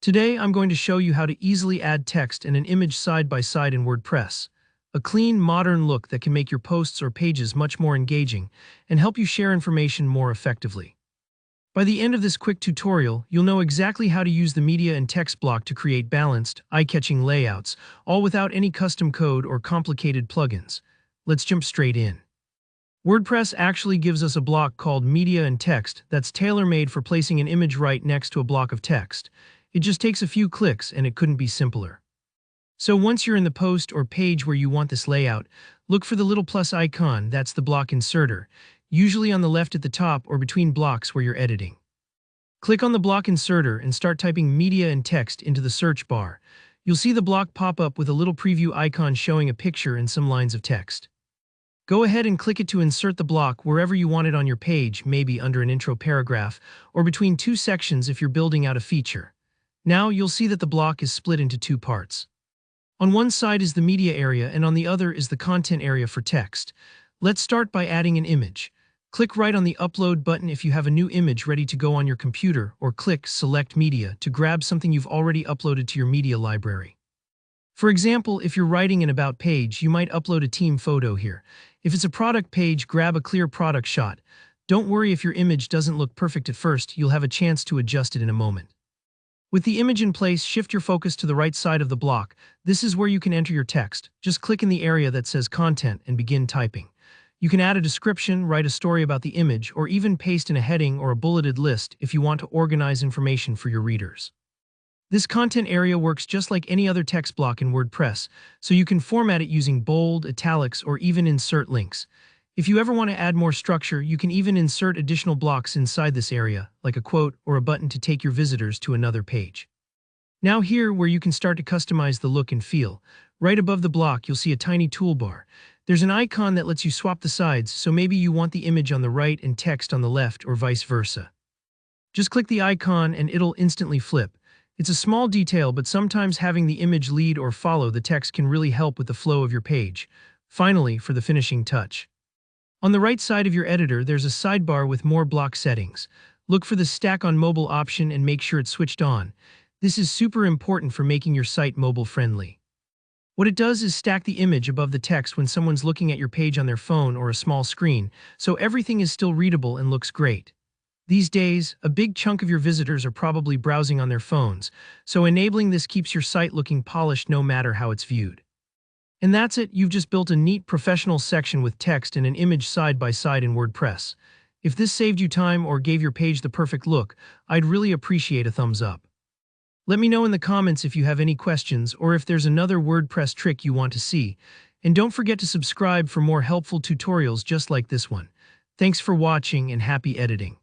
Today, I'm going to show you how to easily add text and an image side by side in WordPress. A clean, modern look that can make your posts or pages much more engaging and help you share information more effectively. By the end of this quick tutorial, you'll know exactly how to use the media and text block to create balanced, eye-catching layouts, all without any custom code or complicated plugins. Let's jump straight in. WordPress actually gives us a block called Media and Text that's tailor-made for placing an image right next to a block of text. It just takes a few clicks and it couldn't be simpler. So once you're in the post or page where you want this layout, look for the little plus icon, that's the block inserter, usually on the left at the top or between blocks where you're editing. Click on the block inserter and start typing Media and Text into the search bar. You'll see the block pop up with a little preview icon showing a picture and some lines of text. Go ahead and click it to insert the block wherever you want it on your page, maybe under an intro paragraph, or between two sections if you're building out a feature. Now you'll see that the block is split into two parts. On one side is the media area and on the other is the content area for text. Let's start by adding an image. Click right on the Upload button if you have a new image ready to go on your computer, or click Select Media to grab something you've already uploaded to your media library. For example, if you're writing an About page, you might upload a team photo here. If it's a product page, grab a clear product shot. Don't worry if your image doesn't look perfect at first, you'll have a chance to adjust it in a moment. With the image in place, shift your focus to the right side of the block. This is where you can enter your text. Just click in the area that says Content and begin typing. You can add a description, write a story about the image, or even paste in a heading or a bulleted list if you want to organize information for your readers. This content area works just like any other text block in WordPress, so you can format it using bold, italics, or even insert links. If you ever want to add more structure, you can even insert additional blocks inside this area, like a quote or a button to take your visitors to another page. Now here, where you can start to customize the look and feel. Right above the block, you'll see a tiny toolbar. There's an icon that lets you swap the sides, so maybe you want the image on the right and text on the left, or vice versa. Just click the icon and it'll instantly flip. It's a small detail, but sometimes having the image lead or follow the text can really help with the flow of your page. Finally, for the finishing touch. On the right side of your editor, there's a sidebar with more block settings. Look for the Stack on Mobile option and make sure it's switched on. This is super important for making your site mobile-friendly. What it does is stack the image above the text when someone's looking at your page on their phone or a small screen, so everything is still readable and looks great. These days, a big chunk of your visitors are probably browsing on their phones, so enabling this keeps your site looking polished no matter how it's viewed. And that's it, you've just built a neat professional section with text and an image side by side in WordPress. If this saved you time or gave your page the perfect look, I'd really appreciate a thumbs up. Let me know in the comments if you have any questions or if there's another WordPress trick you want to see. And don't forget to subscribe for more helpful tutorials just like this one. Thanks for watching and happy editing.